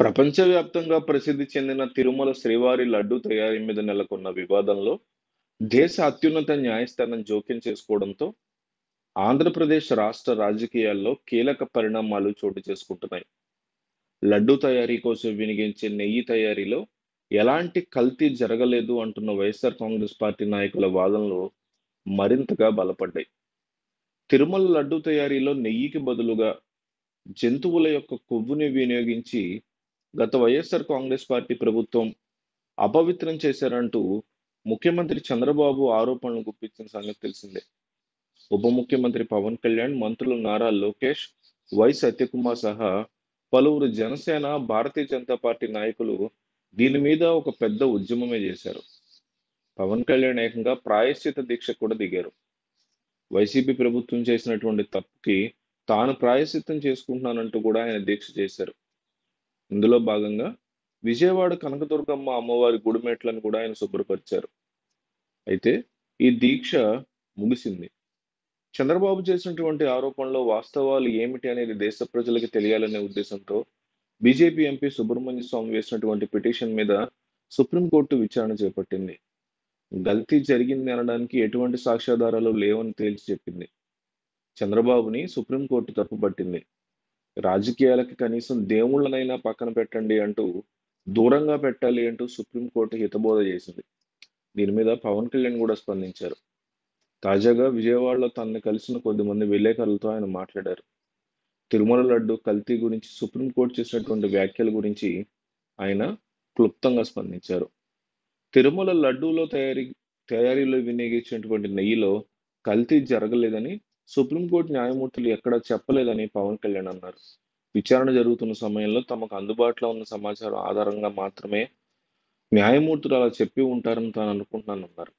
ప్రపంచవ్యాప్తంగా ప్రసిద్ధి చెందిన తిరుమల శ్రీవారి లడ్డూ తయారీ మీద నెలకొన్న వివాదంలో దేశ అత్యున్నత న్యాయస్థానం జోక్యం చేసుకోవడంతో ఆంధ్రప్రదేశ్ రాష్ట్ర రాజకీయాల్లో కీలక పరిణామాలు చోటు చేసుకుంటున్నాయి. లడ్డూ తయారీ కోసం వినియోగించే నెయ్యి తయారీలో ఎలాంటి కల్తీ జరగలేదు అంటున్న వైఎస్ఆర్ కాంగ్రెస్ పార్టీ నాయకుల వాదనలు మరింతగా బలపడ్డాయి. తిరుమల లడ్డూ తయారీలో నెయ్యికి బదులుగా జంతువుల యొక్క కొవ్వుని వినియోగించి గత వైఎస్ఆర్ కాంగ్రెస్ పార్టీ ప్రభుత్వం అపవిత్రం చేశారంటూ ముఖ్యమంత్రి చంద్రబాబు ఆరోపణలు గుప్పించిన సంగతి తెలిసిందే. ఉప ముఖ్యమంత్రి పవన్ కళ్యాణ్, మంత్రులు నారా లోకేష్, వై సత్యకుమార్ సహా పలువురు జనసేన, భారతీయ జనతా పార్టీ నాయకులు దీని మీద ఒక పెద్ద ఉద్యమమే చేశారు. పవన్ కళ్యాణ్ ఏకంగా ప్రాయశ్చిత దీక్ష కూడా దిగారు. వైసీపీ ప్రభుత్వం చేసినటువంటి తప్పుకి తాను ప్రాయశ్చిత్తం చేసుకుంటున్నానంటూ కూడా ఆయన దీక్ష చేశారు. ఇందులో భాగంగా విజయవాడ కనకదుర్గమ్మ అమ్మవారి గుడిమెట్లను కూడా ఆయన శుభ్రపరిచారు. అయితే ఈ దీక్ష ముగిసింది. చంద్రబాబు చేసినటువంటి ఆరోపణలో వాస్తవాలు ఏమిటి అనేది దేశ ప్రజలకు తెలియాలనే ఉద్దేశంతో బీజేపీ ఎంపీ సుబ్రహ్మణ్య స్వామి వేసినటువంటి పిటిషన్ మీద సుప్రీంకోర్టు విచారణ చేపట్టింది. గల్తీ జరిగింది అనడానికి ఎటువంటి సాక్ష్యాధారాలు లేవని తేల్చి చెప్పింది. చంద్రబాబుని సుప్రీంకోర్టు తప్పుపట్టింది. రాజకీయాలకి కనీసం దేవుళ్ళనైనా పక్కన పెట్టండి అంటూ, దూరంగా పెట్టాలి అంటూ సుప్రీంకోర్టు హితబోధ చేసింది. దీని మీద పవన్ కళ్యాణ్ కూడా స్పందించారు. తాజాగా విజయవాడలో తనని కలిసిన కొద్దిమంది విలేకరులతో ఆయన మాట్లాడారు. తిరుమల లడ్డు కల్తీ గురించి సుప్రీంకోర్టు చేసినటువంటి వ్యాఖ్యల గురించి ఆయన క్లుప్తంగా స్పందించారు. తిరుమల లడ్డూలో తయారీలో వినియోగించినటువంటి నెయ్యిలో కల్తీ జరగలేదని సుప్రీంకోర్టు న్యాయమూర్తులు ఎక్కడా చెప్పలేదని పవన్ కళ్యాణ్ అన్నారు. విచారణ జరుగుతున్న సమయంలో తమకు అందుబాటులో ఉన్న సమాచారం ఆధారంగా మాత్రమే న్యాయమూర్తులు అలా చెప్పి ఉంటారని తాను అనుకుంటున్నానన్నారు.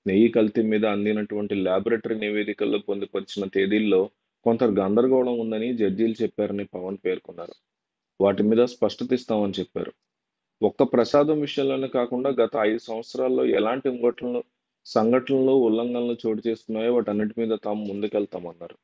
నెయ్యి కల్తీ మీద అందినటువంటి ల్యాబొరేటరీ నివేదికల్లో పొందుపరిచిన తేదీల్లో కొంత గందరగోళం ఉందని జడ్జీలు చెప్పారని పవన్ పేర్కొన్నారు. వాటి మీద స్పష్టత ఇస్తామని చెప్పారు. ఒక్క ప్రసాదం విషయంలోనే కాకుండా గత 5 సంవత్సరాల్లో ఎలాంటి సంఘటనలు ఉల్లంఘనలు చోటు చేసుకున్నాయో వాటన్నిటి మీద తాము ముందుకెళ్తామన్నారు.